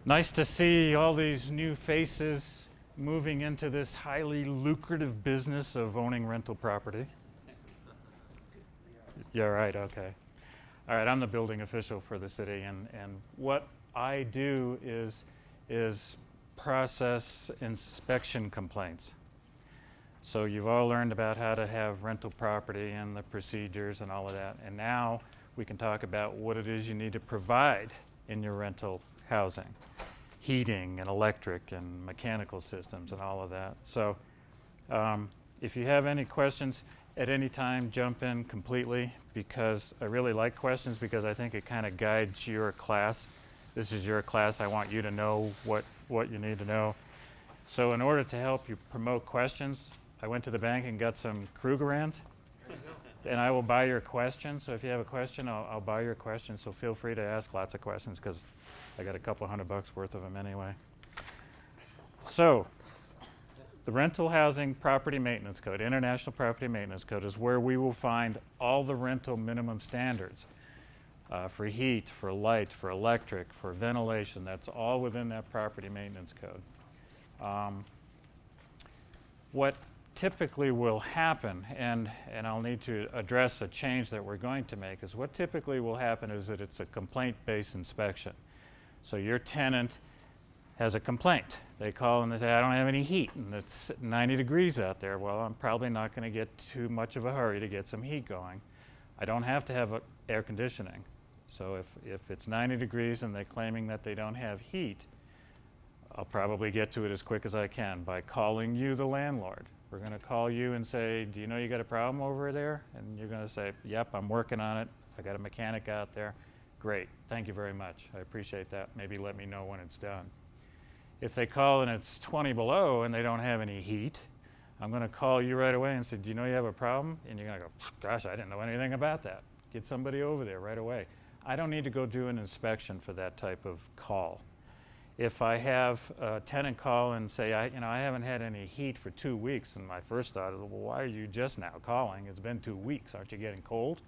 Nice to see all these new faces moving into this highly lucrative business of owning rental property. Yeah, right, okay. All right, I'm the building official for the city, and what I do is process inspection complaints. So you've all learned about how to have rental property and the procedures and all of that, and now we can talk about what it is you need to provide in your rental housing. Heating and electric and mechanical systems and all of that. So if you have any questions at any time, jump in completely, because I really like questions, because I think it kind of guides your class. This is your class. I want you to know what you need to know. So in order to help you promote questions, I went to the bank and got some Krugerrands, and I will buy your question. So if you have a question, I'll buy your question. So feel free to ask lots of questions, because I got a couple $100 worth of them anyway. So the Rental Housing Property Maintenance Code, International Property Maintenance Code, is where we will find all the rental minimum standards for heat, for light, for electric, for ventilation. That's all within that property maintenance code. What typically will happen, and I'll need to address a change that we're going to make, is what typically will happen is that it's a complaint-based inspection. So your tenant has a complaint. They call and they say, I don't have any heat, and it's 90 degrees out there. Well, I'm probably not going to get too much of a hurry to get some heat going. I don't have to have air conditioning. So if it's 90 degrees and they're claiming that they don't have heat, I'll probably get to it as quick as I can by calling you, the landlord. We're going to call you and say, do you know you got a problem over there? And you're going to say, yep, I'm working on it. I got a mechanic out there. Great, thank you very much. I appreciate that. Maybe let me know when it's done. If they call and it's 20 below and they don't have any heat, I'm going to call you right away and say, do you know you have a problem? And you're going to go, gosh, I didn't know anything about that. Get somebody over there right away. I don't need to go do an inspection for that type of call. If I have a tenant call and say, I haven't had any heat for 2 weeks, and my first thought is, well, why are you just now calling? It's been 2 weeks. Aren't you getting cold?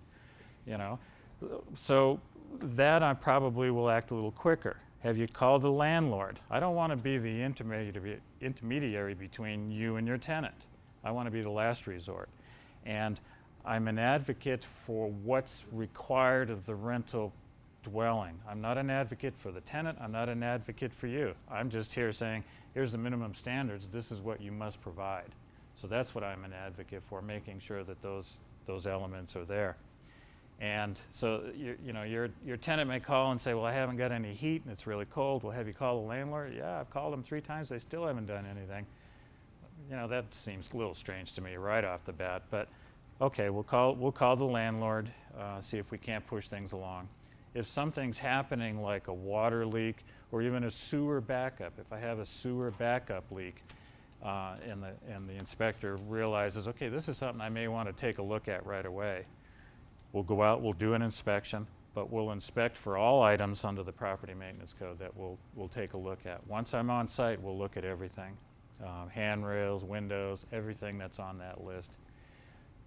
So that I probably will act a little quicker. Have you called the landlord? I don't want to be the intermediary between you and your tenant. I want to be the last resort. And I'm an advocate for what's required of the rental dwelling. I'm not an advocate for the tenant. I'm not an advocate for you. I'm just here saying, here's the minimum standards. This is what you must provide. So that's what I'm an advocate for, making sure that those elements are there. And so your tenant may call and say, well, I haven't got any heat and it's really cold. Well, have you called the landlord? Yeah, I've called them 3 times. They still haven't done anything. That seems a little strange to me right off the bat. But okay, we'll call the landlord, see if we can't push things along. If something's happening like a water leak or even a sewer backup, if I have a sewer backup leak and the inspector realizes, okay, this is something I may want to take a look at right away, we'll go out, we'll do an inspection, but we'll inspect for all items under the property maintenance code that we'll take a look at. Once I'm on site, we'll look at everything, handrails, windows, everything that's on that list.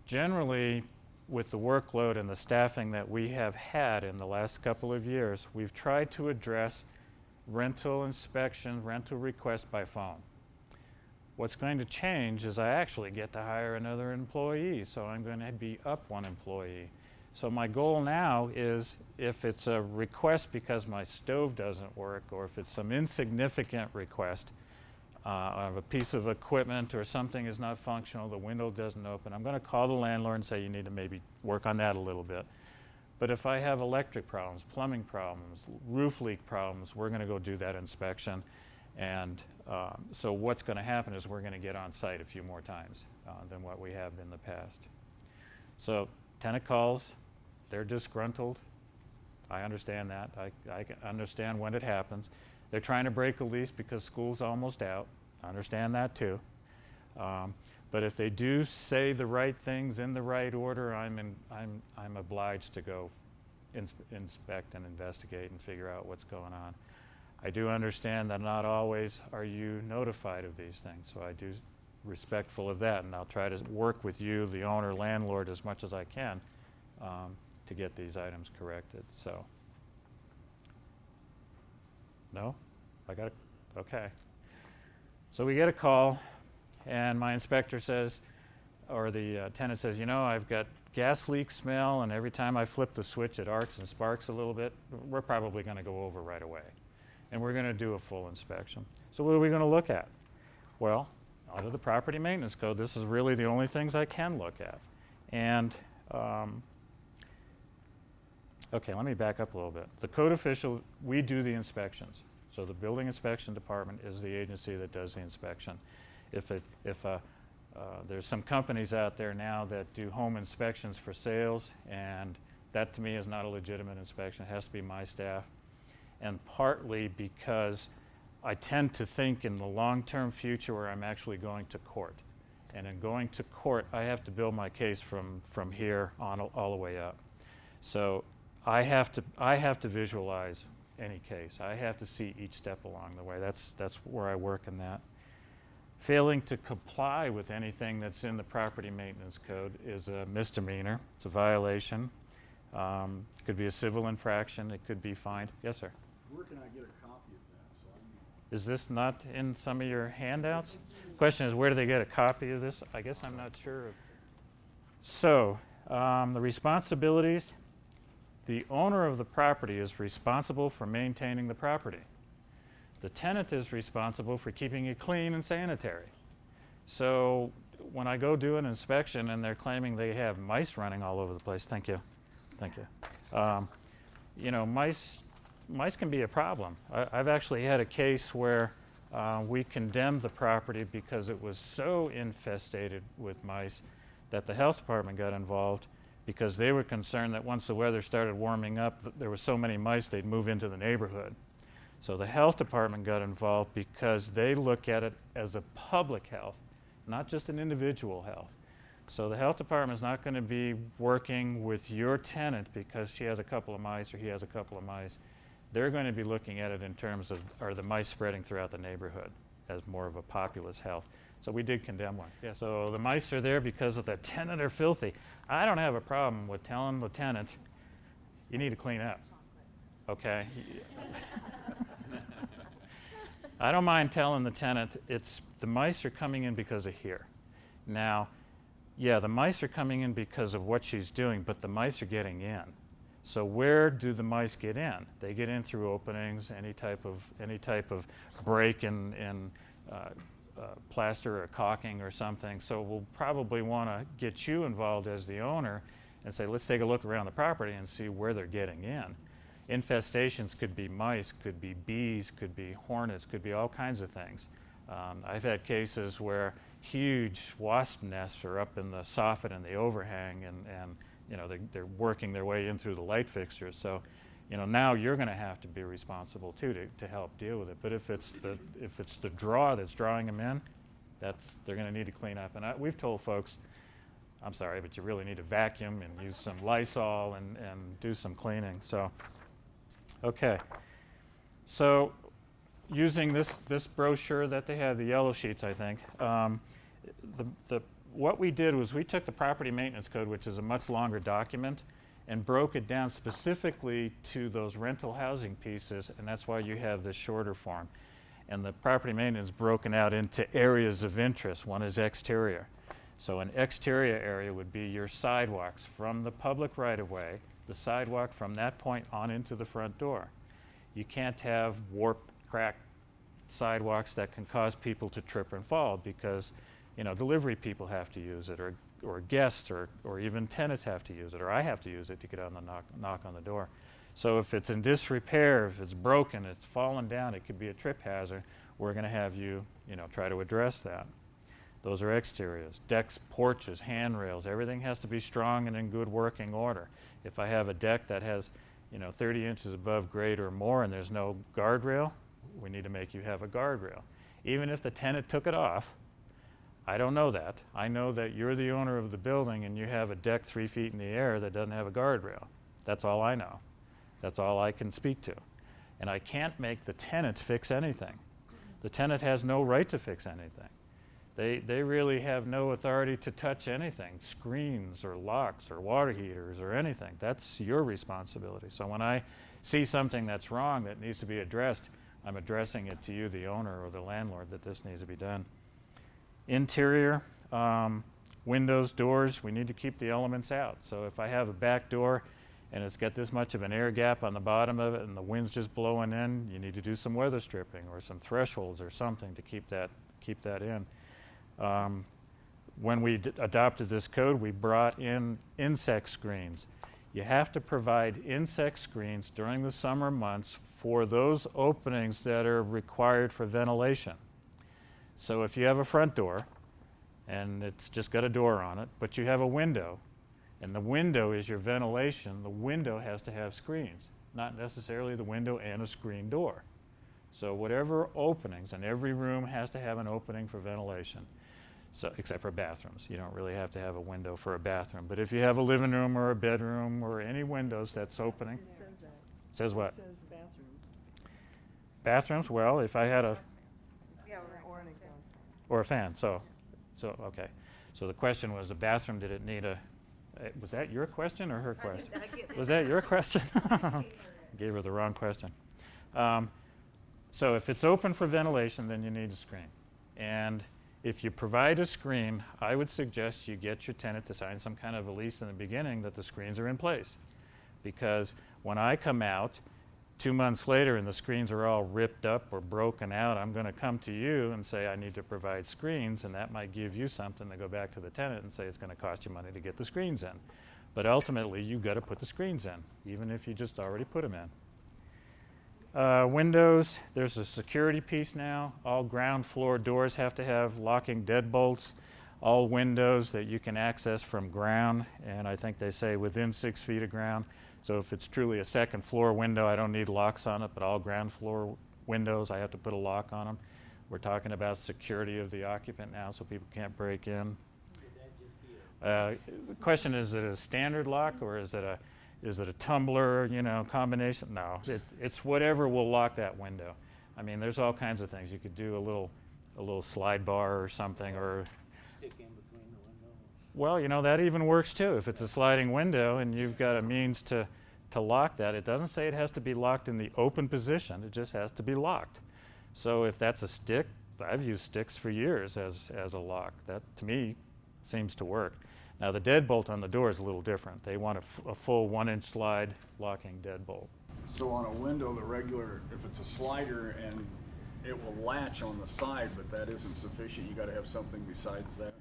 Generally, with the workload and the staffing that we have had in the last couple of years, we've tried to address rental inspection, rental requests by phone. What's going to change is I actually get to hire another employee, so I'm going to be up 1 employee. So my goal now is, if it's a request because my stove doesn't work, or if it's some insignificant request of a piece of equipment or something is not functional, the window doesn't open, I'm going to call the landlord and say, you need to maybe work on that a little bit. But if I have electric problems, plumbing problems, roof leak problems, we're going to go do that inspection. And so what's going to happen is we're going to get on site a few more times than what we have in the past. So tenant calls, they're disgruntled. I understand that. I can understand when it happens. They're trying to break a lease because school's almost out. I understand that too. But if they do say the right things in the right order, I'm obliged to go inspect and investigate and figure out what's going on. I do understand that not always are you notified of these things, so I do respectful of that, and I'll try to work with you, the owner, landlord, as much as I can to get these items corrected. So, no? Okay. So we get a call, and my inspector says, or the tenant says, you know, I've got gas leak smell, and every time I flip the switch, it arcs and sparks a little bit. We're probably going to go over right away, and we're going to do a full inspection. So what are we going to look at? Well, under the property maintenance code, this is really the only things I can look at. And okay, let me back up a little bit. The code official, we do the inspections. So the building inspection department is the agency that does the inspection. There's some companies out there now that do home inspections for sales, and that to me is not a legitimate inspection. It has to be my staff. And partly because I tend to think in the long-term future where I'm actually going to court. And in going to court, I have to build my case from here on all the way up. So I have to visualize any case. I have to see each step along the way. That's where I work in that. Failing to comply with anything that's in the property maintenance code is a misdemeanor. It's a violation. It could be a civil infraction. It could be fined. Yes, sir. Where can I get a copy of that? Is this not in some of your handouts? Question is, where do they get a copy of this? I guess I'm not sure. So, the responsibilities. The owner of the property is responsible for maintaining the property. The tenant is responsible for keeping it clean and sanitary. So when I go do an inspection and they're claiming they have mice running all over the place, thank you. You know, mice can be a problem. I've actually had a case where we condemned the property because it was so infestated with mice that the health department got involved, because they were concerned that once the weather started warming up, there were so many mice they'd move into the neighborhood. So the health department got involved because they look at it as a public health, not just an individual health. So the health department is not going to be working with your tenant because she has a couple of mice or he has a couple of mice. They're going to be looking at it in terms of, are the mice spreading throughout the neighborhood, as more of a populous health. So we did condemn one. Yeah, so the mice are there because of the tenant are filthy. I don't have a problem with telling the tenant, you need to clean up, okay? I don't mind telling the tenant, the mice are coming in because of here. Now, yeah, the mice are coming in because of what she's doing, but the mice are getting in. So where do the mice get in? They get in through openings, any type of break in plaster or caulking or something. So we'll probably want to get you involved as the owner and say, let's take a look around the property and see where they're getting in. Infestations could be mice, could be bees, could be hornets, could be all kinds of things. I've had cases where huge wasp nests are up in the soffit and the overhang, and you know, they're working their way in through the light fixtures. So, you know, now you're going to have to be responsible too to help deal with it. But if it's the draw that's drawing them in, they're going to need to clean up. And we've told folks, I'm sorry, but you really need to vacuum and use some Lysol and do some cleaning. So, okay. So, using this brochure that they have, the yellow sheets, I think. What we did was we took the property maintenance code, which is a much longer document, and broke it down specifically to those rental housing pieces, and that's why you have this shorter form. And the property maintenance is broken out into areas of interest. One is exterior. So an exterior area would be your sidewalks from the public right-of-way, the sidewalk from that point on into the front door. You can't have warped, cracked sidewalks that can cause people to trip and fall because, you know, delivery people have to use it, or guests, or even tenants have to use it, or I have to use it to get on the knock on the door. So if it's in disrepair, if it's broken, it's fallen down, it could be a trip hazard, we're going to have you, you know, try to address that. Those are exteriors. Decks, porches, handrails, everything has to be strong and in good working order. If I have a deck that has, you know, 30 inches above grade or more and there's no guardrail, we need to make you have a guardrail. Even if the tenant took it off, I don't know that. I know that you're the owner of the building and you have a deck 3 feet in the air that doesn't have a guardrail. That's all I know. That's all I can speak to. And I can't make the tenant fix anything. The tenant has no right to fix anything. They really have no authority to touch anything, screens or locks or water heaters or anything. That's your responsibility. So when I see something that's wrong that needs to be addressed, I'm addressing it to you, the owner or the landlord, that this needs to be done. Interior, windows, doors, we need to keep the elements out. So if I have a back door and it's got this much of an air gap on the bottom of it and the wind's just blowing in, you need to do some weather stripping or some thresholds or something to keep that in. When we adopted this code, we brought in insect screens. You have to provide insect screens during the summer months for those openings that are required for ventilation. So if you have a front door and it's just got a door on it, but you have a window, and the window is your ventilation, the window has to have screens, not necessarily the window and a screen door. So whatever openings, and every room has to have an opening for ventilation. So, except for bathrooms. You don't really have to have a window for a bathroom. But if you have a living room or a bedroom or any windows that's opening. It says that. Says what? It says bathrooms. Bathrooms, well, if I had a, Yeah, or an exhaust. or a fan, so okay. So the question was, the bathroom, did it need a, was that your question or her question? Was that your question? Gave her the wrong question. So if it's open for ventilation, then you need a screen. And if you provide a screen, I would suggest you get your tenant to sign some kind of a lease in the beginning that the screens are in place. Because when I come out 2 months later and the screens are all ripped up or broken out, I'm going to come to you and say I need to provide screens, and that might give you something to go back to the tenant and say it's going to cost you money to get the screens in. But ultimately, you've got to put the screens in, even if you just already put them in. Windows, there's a security piece now. All ground floor doors have to have locking deadbolts. All windows that you can access from ground, and I think they say within 6 feet of ground. So if it's truly a second floor window, I don't need locks on it, but all ground floor windows, I have to put a lock on them. We're talking about security of the occupant now, so people can't break in. The question is it a standard lock or is it a tumbler, combination? No, it's whatever will lock that window. I mean, there's all kinds of things. You could do a little slide bar or something, or Stick in between the window. well, that even works too. If it's a sliding window and you've got a means to lock that, it doesn't say it has to be locked in the open position. It just has to be locked. So if that's a stick, I've used sticks for years as a lock. That to me seems to work. Now the deadbolt on the door is a little different. They want a full 1-inch slide locking deadbolt. So on a window, the regular, if it's a slider and it will latch on the side, but that isn't sufficient, you gotta have something besides that?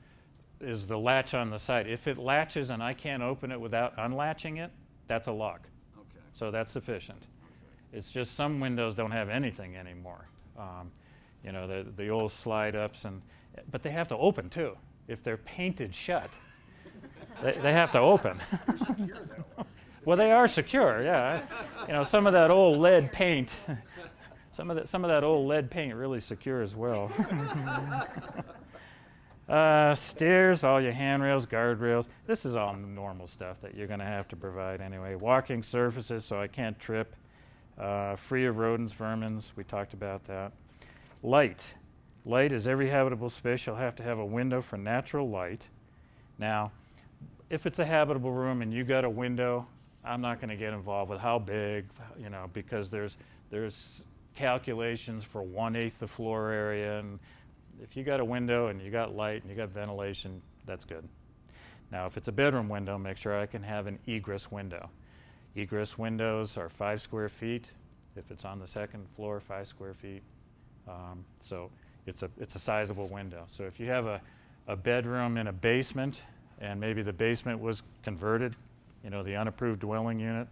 Is the latch on the side. If it latches and I can't open it without unlatching it, that's a lock. Okay. So that's sufficient. It's just some windows don't have anything anymore. The old slide ups, but they have to open too. If they're painted shut, they have to open. They're secure that way. Well, they are secure, yeah. Some of that old lead paint, some of that old lead paint really secures well. Stairs, all your handrails, guardrails. This is all normal stuff that you're going to have to provide anyway. Walking surfaces, so I can't trip. Free of rodents, vermins. We talked about that. Light. Light is every habitable space. You'll have to have a window for natural light. Now, if it's a habitable room and you got a window, I'm not going to get involved with how big, because there's calculations for 1/8 the floor area, and if you got a window and you got light and you got ventilation, that's good. Now, if it's a bedroom window, make sure I can have an egress window. Egress windows are 5 square feet. If it's on the second floor, 5 square feet. So it's a sizable window. So if you have a bedroom in a basement, and maybe the basement was converted, the unapproved dwelling unit.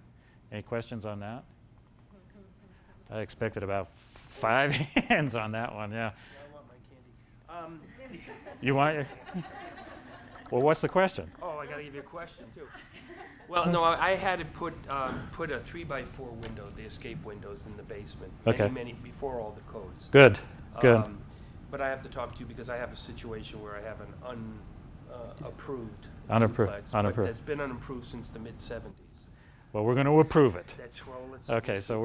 Any questions on that? I expected about 5 hands on that one, yeah. I want my candy. You want your? Well, what's the question? Oh, I gotta give you a question too. Well, no, I had to put a 3x4 window, the escape windows in the basement. Okay. Many before all the codes. Good, good. But I have to talk to you because I have a situation where I have an unapproved Unapproved, duplex, unapproved. but that's been unapproved since the mid-'70s. Well, we're going to approve it. That's well, let's. Okay, so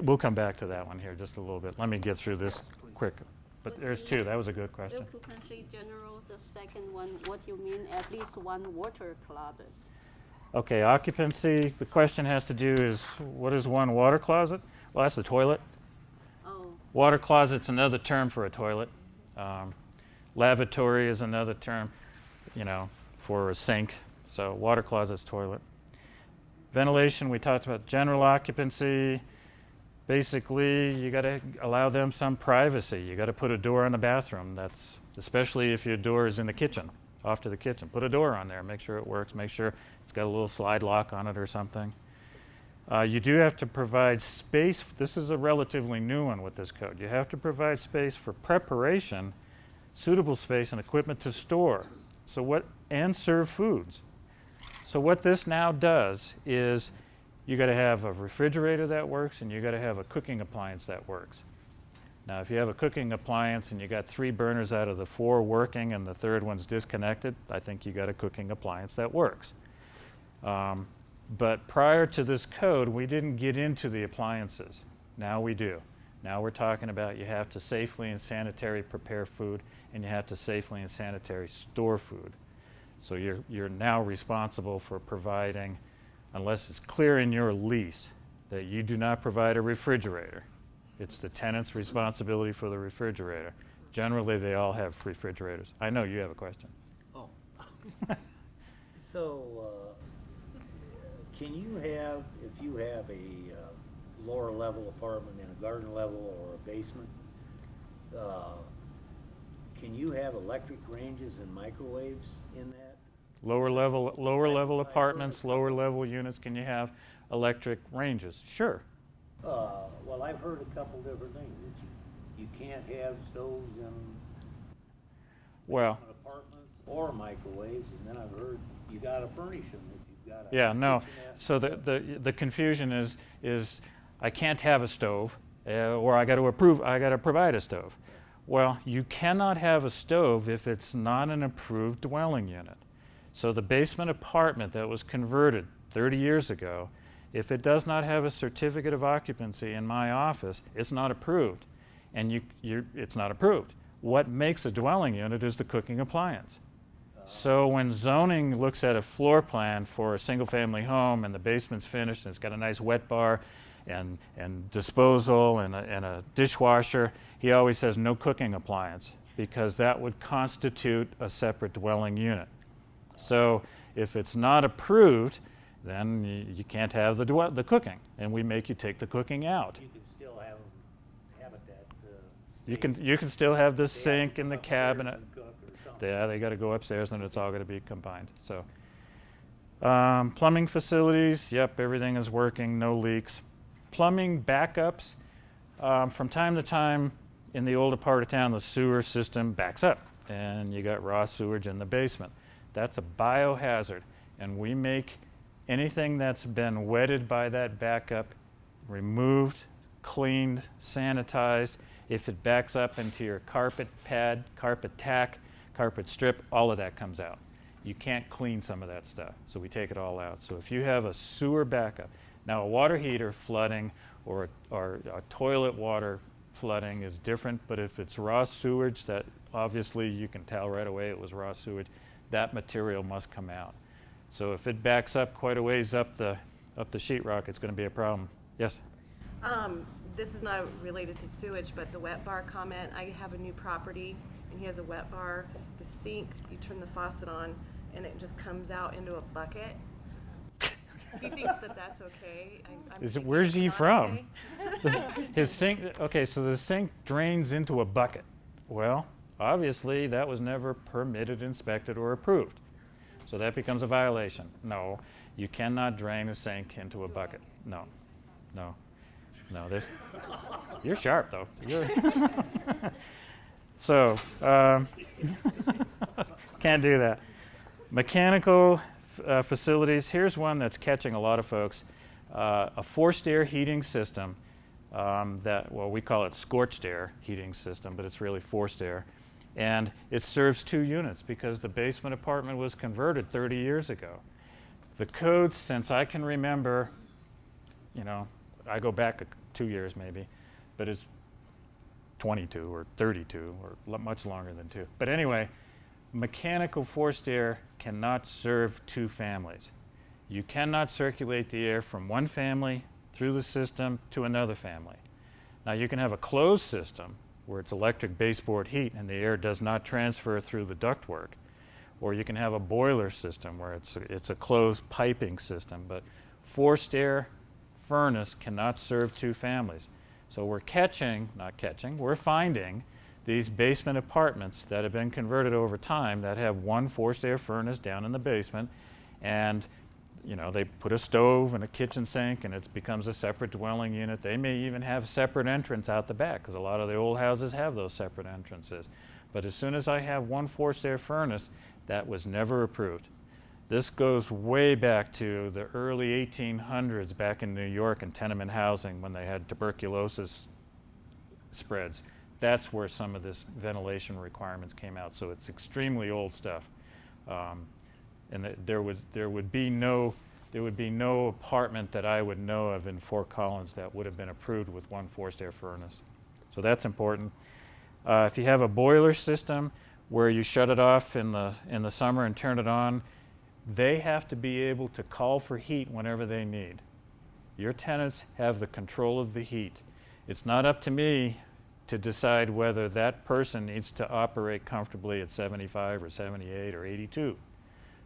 we'll come back to that one here just a little bit. Let me get through this Please. quick. But there's 2. That was a good question. Occupancy general, the second one, what you mean at least one water closet? Okay, occupancy, the question has to do is, what is one water closet? Well, that's the toilet. Oh, Water closet's another term for a toilet. Lavatory is another term, for a sink. So water closet's toilet. Ventilation, we talked about general occupancy. Basically, you got to allow them some privacy. You got to put a door on the bathroom. That's especially if your door is in the kitchen, off to the kitchen. Put a door on there. Make sure it works. Make sure it's got a little slide lock on it or something. You do have to provide space. This is a relatively new one with this code. You have to provide space for preparation, suitable space and equipment to store. And serve foods. So what this now does is you got to have a refrigerator that works and you got to have a cooking appliance that works. Now, if you have a cooking appliance and you got 3 burners out of the 4 working and the third one's disconnected, I think you got a cooking appliance that works. But prior to this code, we didn't get into the appliances. Now we do. Now we're talking about you have to safely and sanitary prepare food and you have to safely and sanitary store food. So you're now responsible for providing, unless it's clear in your lease that you do not provide a refrigerator. It's the tenant's responsibility for the refrigerator. Generally, they all have refrigerators. I know you have a question. Oh. So, can you have, if you have a lower level apartment in a garden level or a basement, can you have electric ranges and microwaves in that? Lower level apartments, lower level units, can you have electric ranges? Sure. Well, I've heard a couple different things, that you can't have stoves in Well, basement apartments or microwaves, and then I've heard you gotta furnish them if you've got a yeah, no. kitchenette. So the confusion is I can't have a stove, or I got to provide a stove. Well, you cannot have a stove if it's not an approved dwelling unit. So the basement apartment that was converted 30 years ago, if it does not have a certificate of occupancy in my office, it's not approved. And it's not approved. What makes a dwelling unit is the cooking appliance. So when zoning looks at a floor plan for a single-family home and the basement's finished and it's got a nice wet bar and disposal and a dishwasher, he always says no cooking appliance because that would constitute a separate dwelling unit. So if it's not approved, then you can't have the cooking, and we make you take the cooking out. You can still have it that You can still have the they sink have to and the come upstairs cabinet. and cook or something. Yeah, they got to go upstairs, and it's all going to be combined. So, plumbing facilities, yep, everything is working, no leaks. Plumbing backups, from time to time in the older part of town, the sewer system backs up, and you got raw sewage in the basement. That's a biohazard, and we make anything that's been wetted by that backup removed, cleaned, sanitized. If it backs up into your carpet pad, carpet tack, carpet strip, all of that comes out. You can't clean some of that stuff, so we take it all out. So if you have a sewer backup, now a water heater flooding or a toilet water flooding is different, but if it's raw sewage, that obviously you can tell right away it was raw sewage, that material must come out. So if it backs up quite a ways up the sheetrock, it's going to be a problem. Yes? This is not related to sewage, but the wet bar comment, I have a new property and he has a wet bar. The sink, you turn the faucet on and it just comes out into a bucket. He thinks that that's okay. Where's he from? Okay. His sink, okay, so the sink drains into a bucket. Well, obviously that was never permitted, inspected, or approved. So that becomes a violation. No, you cannot drain a sink into a bucket. No. You're sharp though. So, can't do that. Mechanical facilities, here's one that's catching a lot of folks. A forced air heating system we call it scorched air heating system, but it's really forced air. And it serves 2 units because the basement apartment was converted 30 years ago. The code, since I can remember, I go back 2 years maybe, but it's 22 or 32 or much longer than 2. But anyway, mechanical forced air cannot serve 2 families. You cannot circulate the air from one family through the system to another family. Now you can have a closed system where it's electric baseboard heat and the air does not transfer through the ductwork. Or you can have a boiler system where it's a closed piping system, but forced air furnace cannot serve two families. So we're finding these basement apartments that have been converted over time that have one forced air furnace down in the basement, and you know, they put a stove and a kitchen sink and it becomes a separate dwelling unit. They may even have a separate entrance out the back, because a lot of the old houses have those separate entrances. But as soon as I have one forced air furnace, that was never approved. This goes way back to the early 1800s back in New York in tenement housing when they had tuberculosis spreads. That's where some of this ventilation requirements came out. So it's extremely old stuff. And there would be no apartment that I would know of in Fort Collins that would have been approved with one forced air furnace. So that's important. If you have a boiler system where you shut it off in the summer and turn it on, they have to be able to call for heat whenever they need. Your tenants have the control of the heat. It's not up to me to decide whether that person needs to operate comfortably at 75 or 78 or 82.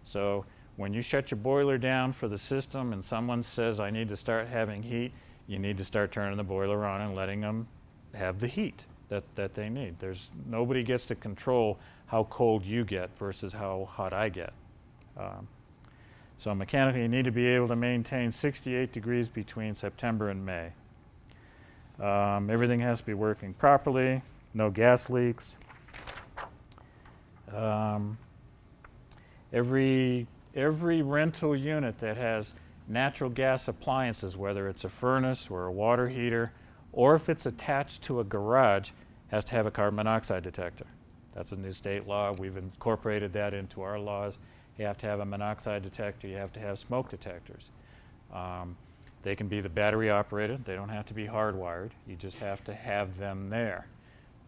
So when you shut your boiler down for the system and someone says, I need to start having heat, you need to start turning the boiler on and letting them have the heat that they need. Nobody gets to control how cold you get versus how hot I get. So mechanically, you need to be able to maintain 68 degrees between September and May. Everything has to be working properly, no gas leaks. Every rental unit that has natural gas appliances, whether it's a furnace or a water heater, or if it's attached to a garage, has to have a carbon monoxide detector. That's a new state law. We've incorporated that into our laws. You have to have a monoxide detector. You have to have smoke detectors. They can be the battery operated. They don't have to be hardwired. You just have to have them there.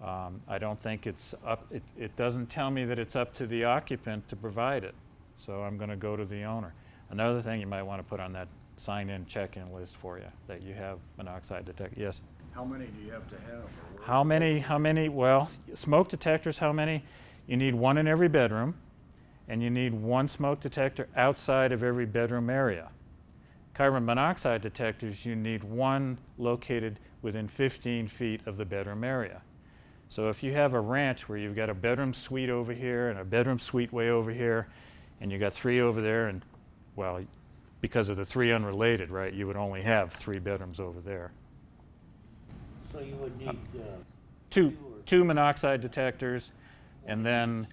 I don't think it's up, it doesn't tell me that it's up to the occupant to provide it. So I'm going to go to the owner. Another thing you might want to put on that sign-in check-in list for you, that you have monoxide detector. Yes? How many do you have to have? How many, well, smoke detectors, how many? You need one in every bedroom, and you need one smoke detector outside of every bedroom area. Carbon monoxide detectors, you need one located within 15 feet of the bedroom area. So if you have a ranch where you've got a bedroom suite over here and a bedroom suite way over here, and you got three over there, and well, because of the three unrelated, right, you would only have 3 bedrooms over there. So you would need Two monoxide detectors, and then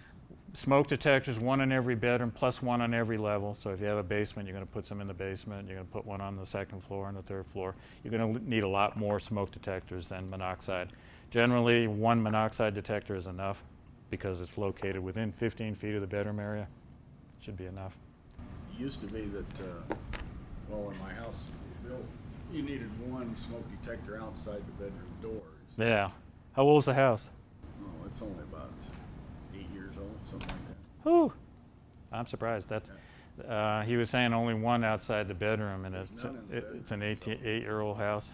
smoke detectors, one in every bedroom, plus one on every level. So if you have a basement, you're going to put some in the basement. You're going to put one on the second floor and the third floor. You're going to need a lot more smoke detectors than monoxide. Generally, one monoxide detector is enough because it's located within 15 feet of the bedroom area. It should be enough. It used to be that, well, when my house was built, you needed one smoke detector outside the bedroom doors. Yeah. How old's the house? Oh, it's only about 8 years old, something like that. Whew. I'm surprised. That's, he was saying only one outside the bedroom, and There's none in the it's an bedroom, 8-year-old house.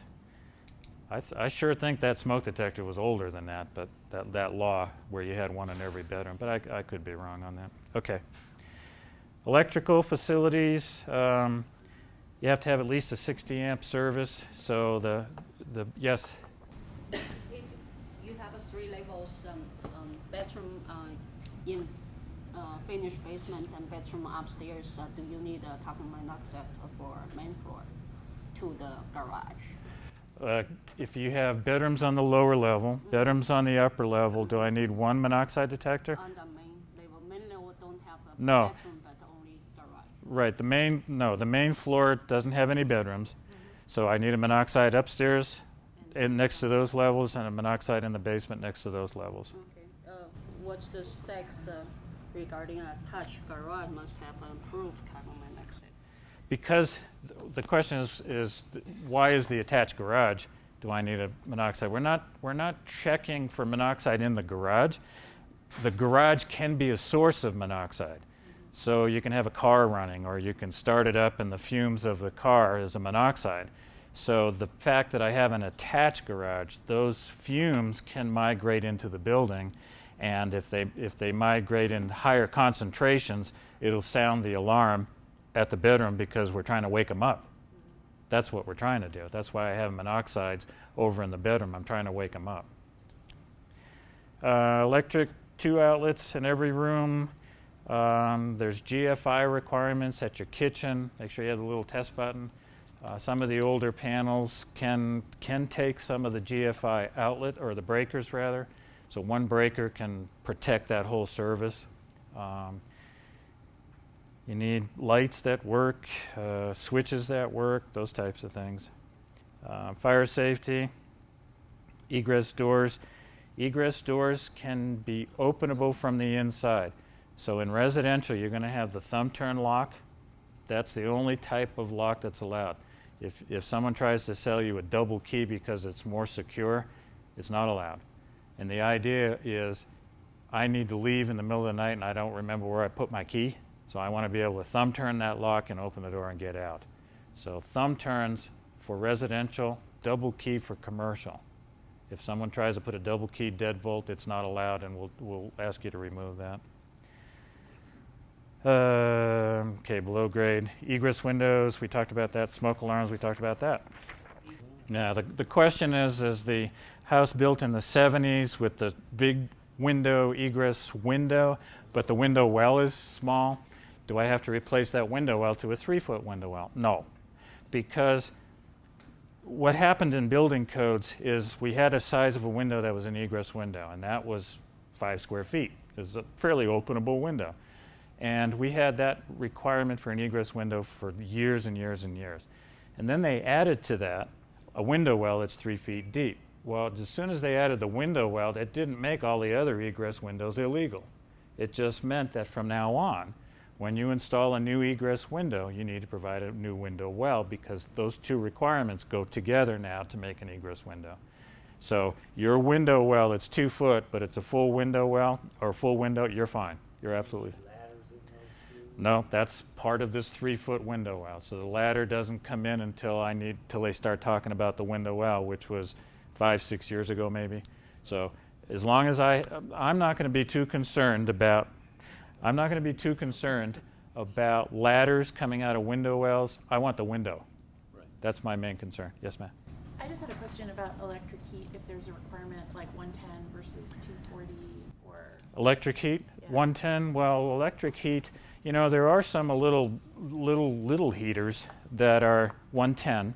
I sure think that smoke detector was older than that, but that law where you had one in every bedroom, but I could be wrong on that. Okay. Electrical facilities, you have to have at least a 60 amp service. So yes? If you have a 3 levels bedroom in finished basement and bedroom upstairs, do you need a carbon monoxide for main floor to the garage? If you have bedrooms on the lower level, bedrooms on the upper level, do I need one monoxide detector? On the main level. Main level don't have a No. bedroom, but only garage. Right, the main floor doesn't have any bedrooms. So I need a monoxide upstairs and next to those levels, and a monoxide in the basement next to those levels. Okay. What's the specs regarding a attached garage must have approved carbon monoxide? Because the question is why is the attached garage? Do I need a monoxide? We're not checking for monoxide in the garage. The garage can be a source of monoxide. So you can have a car running, or you can start it up and the fumes of the car is a monoxide. So the fact that I have an attached garage, those fumes can migrate into the building, and if they migrate in higher concentrations, it'll sound the alarm at the bedroom because we're trying to wake them up. That's what we're trying to do. That's why I have monoxides over in the bedroom. I'm trying to wake them up. Electric 2 outlets in every room. There's GFI requirements at your kitchen. Make sure you have the little test button. Some of the older panels can take some of the GFI outlet, or the breakers rather. So one breaker can protect that whole service. You need lights that work, switches that work, those types of things. Fire safety, egress doors. Egress doors can be openable from the inside. So in residential, you're going to have the thumb turn lock. That's the only type of lock that's allowed. If someone tries to sell you a double key because it's more secure, it's not allowed. And the idea is, I need to leave in the middle of the night and I don't remember where I put my key. So I want to be able to thumb turn that lock and open the door and get out. So thumb turns for residential, double key for commercial. If someone tries to put a double key deadbolt, it's not allowed, and we'll ask you to remove that. Okay, below grade. Egress windows, we talked about that. Smoke alarms, we talked about that. Now, the question is the house built in the 70s with the big window, egress window, but the window well is small? Do I have to replace that window well to a 3-foot window well? No, because what happened in building codes is we had a size of a window that was an egress window, and that was 5 square feet. It was a fairly openable window. And we had that requirement for an egress window for years and years and years. And then they added to that a window well that's 3 feet deep. Well, as soon as they added the window well, that didn't make all the other egress windows illegal. It just meant that from now on, when you install a new egress window, you need to provide a new window well, because those two requirements go together now to make an egress window. So your window well, it's 2 foot, but it's a full window well, or full window, you're fine. You're absolutely fine. No, that's part of this 3-foot window well. So the ladder doesn't come in until they start talking about the window well, which was 5-6 years ago maybe. So as long as I'm not going to be too concerned about ladders coming out of window wells. I want the window. Right. That's my main concern. Yes, ma'am. I just had a question about electric heat, if there's a requirement like 110 versus 240 or... Electric heat, Yeah. 110. Well, electric heat, you know, there are some little heaters that are 110.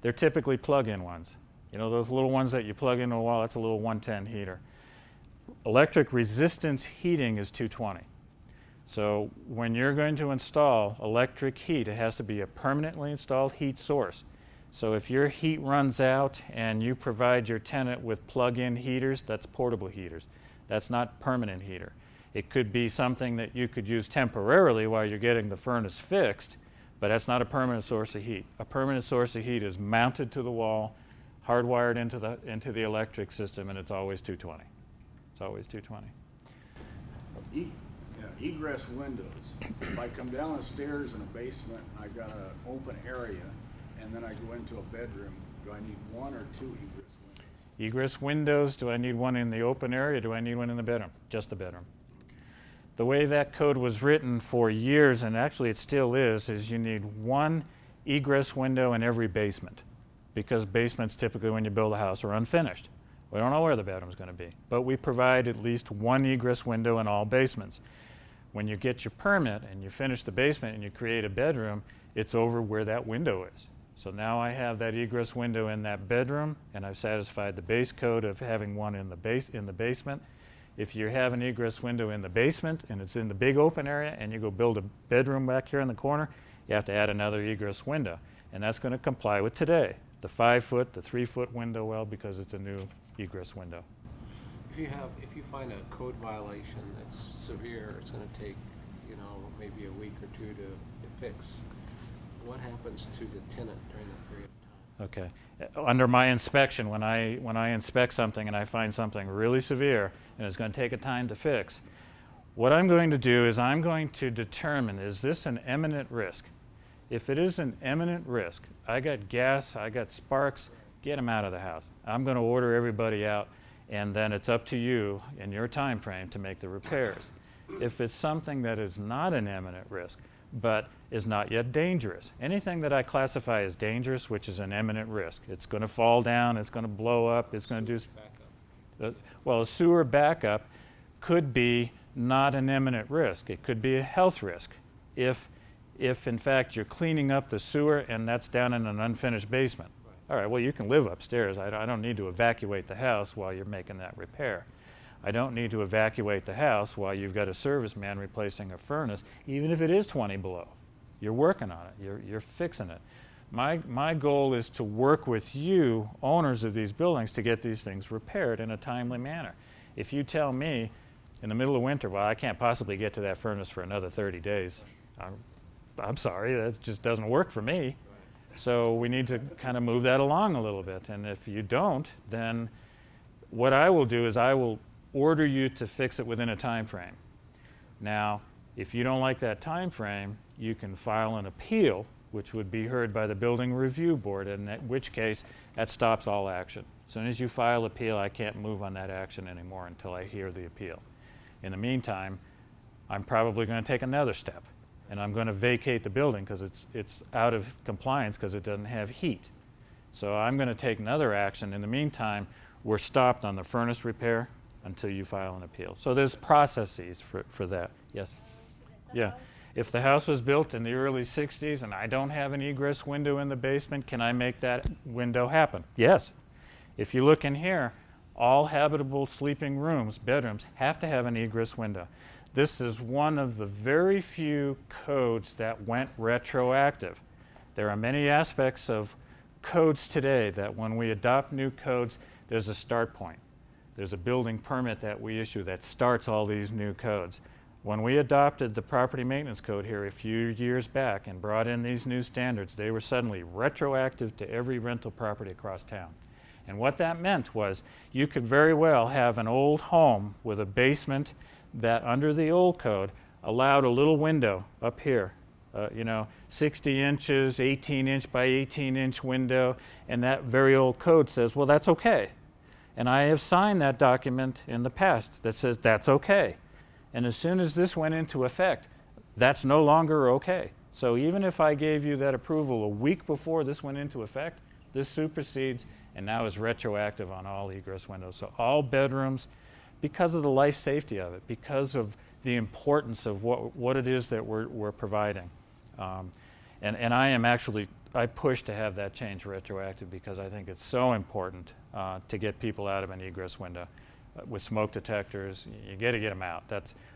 They're typically plug-in ones. You know, those little ones that you plug into a wall, that's a little 110 heater. Electric resistance heating is 220. So when you're going to install electric heat, it has to be a permanently installed heat source. So if your heat runs out and you provide your tenant with plug-in heaters, that's portable heaters. That's not permanent heater. It could be something that you could use temporarily while you're getting the furnace fixed, but that's not a permanent source of heat. A permanent source of heat is mounted to the wall, hardwired into the electric system, and it's always 220. It's always 220. Egress windows. If I come down the stairs in a basement and I've got an open area and then I go into a bedroom, do I need 1 or 2 egress windows? Egress windows, do I need one in the open area? Do I need one in the bedroom? Just the bedroom. The way that code was written for years, and actually it still is you need 1 egress window in every basement, because basements typically when you build a house are unfinished. We don't know where the bedroom's going to be, but we provide at least 1 egress window in all basements. When you get your permit and you finish the basement and you create a bedroom, it's over where that window is. So now I have that egress window in that bedroom, and I've satisfied the base code of having one in the basement. If you have an egress window in the basement and it's in the big open area and you go build a bedroom back here in the corner, you have to add another egress window. And that's going to comply with today, the 5-foot, the 3-foot window well, because it's a new egress window. If you find a code violation that's severe, it's going to take, maybe a week or 2 to fix. What happens to the tenant during that period of time? Okay. Under my inspection, when I inspect something and I find something really severe and it's going to take a time to fix, what I'm going to do is I'm going to determine, is this an imminent risk? If it is an imminent risk, I got gas, I got sparks, get them out of the house. I'm going to order everybody out, and then it's up to you in your time frame to make the repairs. If it's something that is not an imminent risk, but is not yet dangerous, anything that I classify as dangerous, which is an imminent risk, it's going to fall down, it's going to blow up, it's going to do... Well, a sewer backup could be not an imminent risk. It could be a health risk. If in fact you're cleaning up the sewer and that's down in an unfinished basement. All right, well, you can live upstairs. I don't need to evacuate the house while you're making that repair. I don't need to evacuate the house while you've got a serviceman replacing a furnace, even if it is 20 below. You're working on it. You're fixing it. My goal is to work with you, owners of these buildings, to get these things repaired in a timely manner. If you tell me in the middle of winter, well, I can't possibly get to that furnace for another 30 days, I'm sorry, that just doesn't work for me. So we need to kind of move that along a little bit. And if you don't, then what I will do is I will order you to fix it within a time frame. Now, if you don't like that time frame, you can file an appeal, which would be heard by the Building Review Board, in which case that stops all action. As soon as you file appeal, I can't move on that action anymore until I hear the appeal. In the meantime, I'm probably going to take another step, and I'm going to vacate the building because it's out of compliance because it doesn't have heat. So I'm going to take another action. In the meantime, we're stopped on the furnace repair until you file an appeal. So there's processes for that. Yes? Yeah. If the house was built in the early 60s and I don't have an egress window in the basement, can I make that window happen? Yes. If you look in here, all habitable sleeping rooms, bedrooms, have to have an egress window. This is one of the very few codes that went retroactive. There are many aspects of codes today that when we adopt new codes, there's a start point. There's a building permit that we issue that starts all these new codes. When we adopted the property maintenance code here a few years back and brought in these new standards, they were suddenly retroactive to every rental property across town. And what that meant was you could very well have an old home with a basement that under the old code allowed a little window up here, 60 inches, 18-inch by 18-inch window, and that very old code says, well, that's okay. And I have signed that document in the past that says that's okay. And as soon as this went into effect, that's no longer okay. So even if I gave you that approval a week before this went into effect, this supersedes and now is retroactive on all egress windows. So all bedrooms, because of the life safety of it, because of the importance of what it is that we're providing. And I push to have that change retroactive because I think it's so important to get people out of an egress window. With smoke detectors, you got to get them out.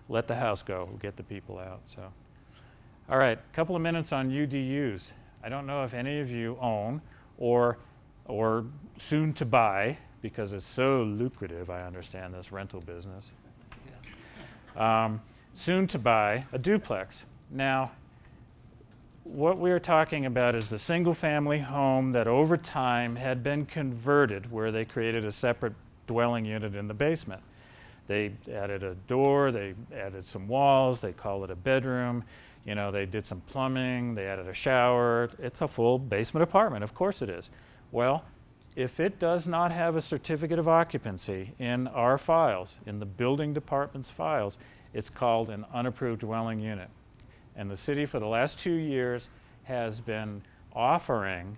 Let the house go, get the people out. So, all right, a couple of minutes on UDUs. I don't know if any of you own or soon to buy, because it's so lucrative, I understand, this rental business. Soon to buy a duplex. Now, what we're talking about is the single-family home that over time had been converted, where they created a separate dwelling unit in the basement. They added a door, they added some walls, they call it a bedroom, they did some plumbing, they added a shower. It's a full basement apartment, of course it is. Well, if it does not have a certificate of occupancy in our files, in the building department's files, it's called an unapproved dwelling unit. And the city for the last 2 years has been offering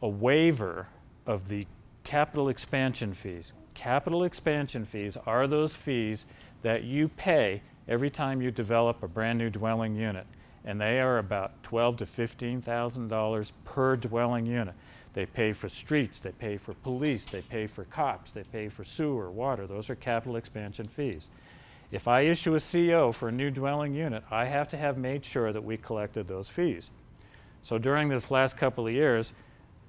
a waiver of the capital expansion fees. Capital expansion fees are those fees that you pay every time you develop a brand new dwelling unit. And they are about $12,000 to $15,000 per dwelling unit. They pay for streets, they pay for police, they pay for cops, they pay for sewer, water. Those are capital expansion fees. If I issue a CO for a new dwelling unit, I have to have made sure that we collected those fees. So during this last couple of years,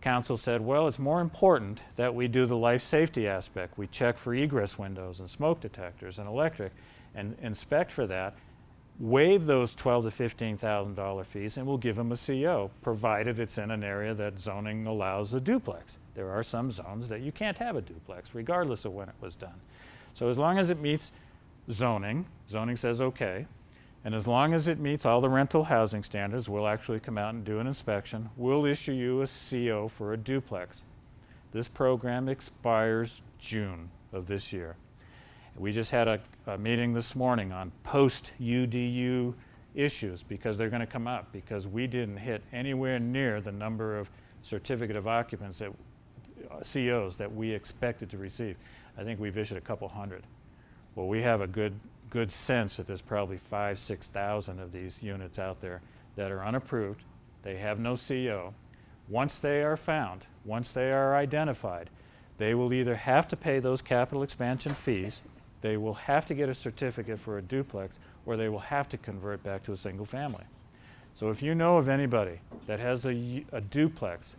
Council said, well, it's more important that we do the life safety aspect. We check for egress windows and smoke detectors and electric and inspect for that, waive those $12,000 to $15,000 fees, and we'll give them a CO, provided it's in an area that zoning allows a duplex. There are some zones that you can't have a duplex, regardless of when it was done. So as long as it meets zoning says okay, And as long as it meets all the rental housing standards, we'll actually come out and do an inspection. We'll issue you a CO for a duplex. This program expires June of this year. We just had a meeting this morning on post-UDU issues because they're going to come up because we didn't hit anywhere near the number of certificate of occupants that COs that we expected to receive. I think we've issued a couple hundred. Well, we have a good sense that there's probably 5,000 to 6,000 of these units out there that are unapproved. They have no CO. Once they are found, once they are identified, they will either have to pay those capital expansion fees, they will have to get a certificate for a duplex, or they will have to convert back to a single family. So if you know of anybody that has a duplex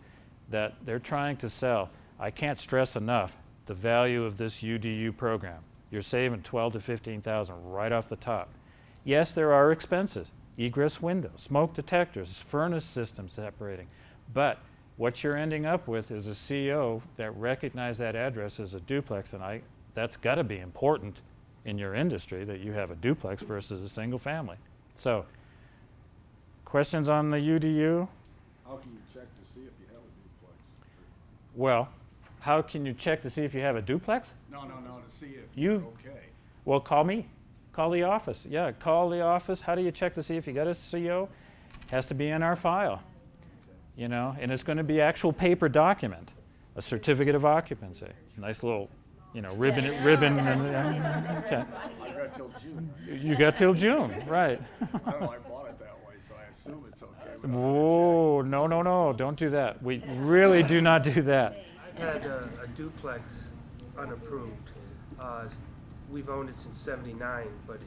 that they're trying to sell, I can't stress enough the value of this UDU program. You're saving $12,000 to $15,000 right off the top. Yes, there are expenses, egress windows, smoke detectors, furnace system separating, but what you're ending up with is a CO that recognizes that address as a duplex, and that's got to be important in your industry that you have a duplex versus a single family. So, questions on the UDU? How can you check to see if you have a duplex? Well, how can you check to see if you have a duplex? No, to see if You- you're okay. Well, call me. Call the office. Yeah, call the office. How do you check to see if you got a CO? Has to be in our file. You know, and it's going to be actual paper document, a certificate of occupancy. Nice little, ribbon. Okay. I got till June. Right? You got till June, right? I don't know, I bought it that way, so I assume it's okay. without a Whoa, no, don't do that. We really do not do that. I've had a duplex unapproved. We've owned it since '79, but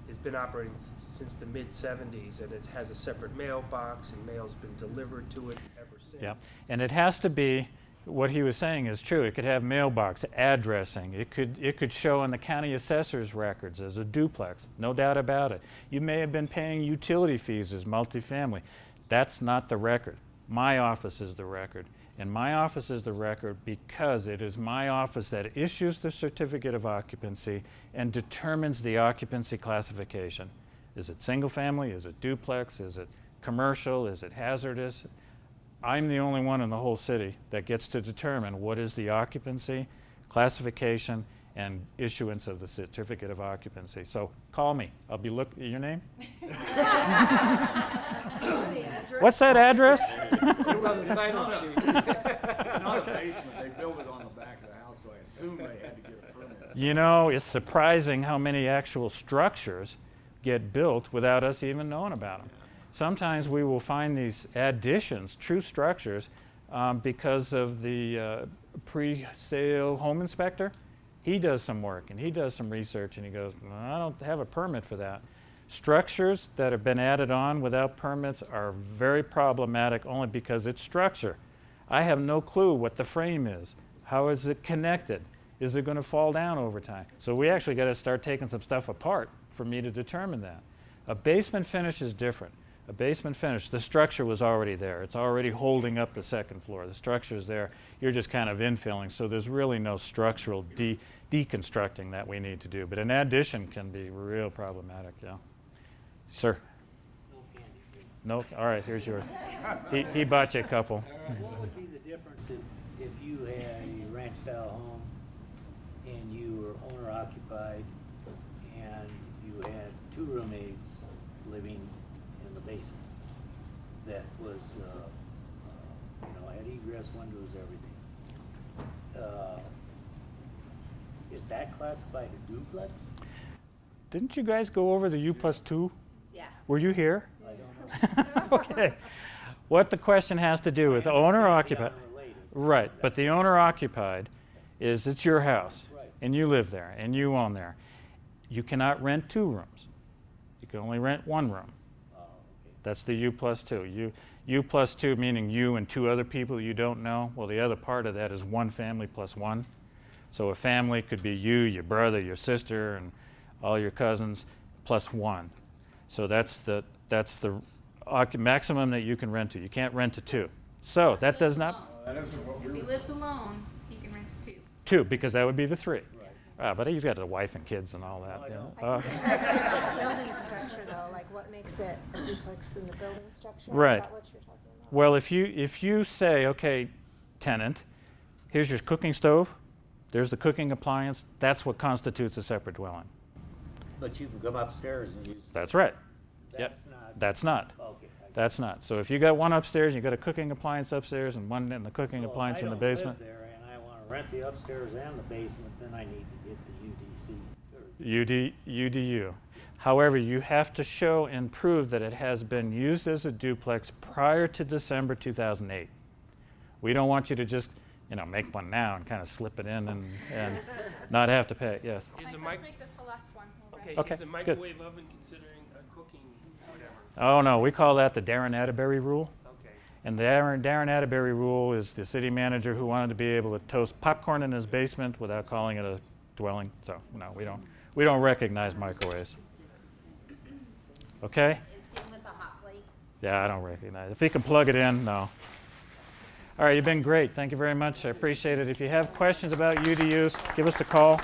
it's been operating since the mid-'70s, and it has a separate mailbox, and mail's been delivered to it ever since. Yeah, and it has to be, what he was saying is true. It could have mailbox, addressing. It could show in the county assessor's records as a duplex, no doubt about it. You may have been paying utility fees as multifamily. That's not the record. My office is the record. And my office is the record because it is my office that issues the certificate of occupancy and determines the occupancy classification. Is it single family? Is it duplex? Is it commercial? Is it hazardous? I'm the only one in the whole city that gets to determine what is the occupancy, classification, and issuance of the certificate of occupancy. So call me. I'll be your name? What's that address? It's on the sign-up sheet. It's not a basement, they built it on the back of the house, so I assume they had to get a permit. You know, it's surprising how many actual structures get built without us even knowing about them. Sometimes we will find these additions, true structures, because of the pre-sale home inspector. He does some work and he does some research and he goes, "No, I don't have a permit for that." Structures that have been added on without permits are very problematic only because it's structure. I have no clue what the frame is. How is it connected? Is it going to fall down over time? So we actually got to start taking some stuff apart for me to determine that. A basement finish is different. A basement finish, the structure was already there. It's already holding up the second floor. The structure is there. You're just kind of infilling, so there's really no structural deconstructing that we need to do. But an addition can be real problematic, yeah. Sir? No? All right, here's yours. He bought you a couple. What would be the difference if you had a ranch-style home and you were owner-occupied and you had two roommates living in the basement that was, had egress windows, everything? Is that classified a duplex? Didn't you guys go over the U+2? Yeah. Were you here? I don't know. Okay. What the question has to do with owner-occupied. Unrelated. Right, but the owner-occupied is it's your house, Right. and you live there, and you own there. You cannot rent two rooms. You can only rent one room. Oh, okay. That's the U+2. U+2 meaning you and two other people you don't know. Well, the other part of that is one family plus one. So a family could be you, your brother, your sister, and all your cousins plus one. So that's the maximum that you can rent to. You can't rent to two. So that does not That isn't what If he we're, lives alone, he can rent to two. two because that would be the three. Right. But he's got a wife and kids and all that. No, I yeah. don't. Building structure though, like what makes it a duplex in the building structure? Right. Is that what you're talking about? Well, if you say, okay, tenant, here's your cooking stove, there's the cooking appliance, that's what constitutes a separate dwelling. But you can come upstairs and use. That's right. That's not. That's not. Okay. That's not. So if you got one upstairs, you got a cooking appliance upstairs and one in the cooking appliance in the basement. So if I don't live there and I want to rent the upstairs and the basement, then I need to get the UDC. or- UDU. However, you have to show and prove that it has been used as a duplex prior to December 2008. We don't want you to just, make one now and kind of slip it in and not have to pay. Yes. Is a Let's mic, make this the last one. We'll wrap okay, it. Okay, is a good. microwave oven considering a cooking whatever? Oh no, we call that the Darren Atterbury rule. Okay. And the Darren Atterbury rule is the city manager who wanted to be able to toast popcorn in his basement without calling it a dwelling. So no, we don't recognize microwaves. Okay? Same with a hot plate. Yeah, I don't recognize it. If he can plug it in, no. All right, you've been great. Thank you very much. I appreciate it. If you have questions about UDUs, give us a call.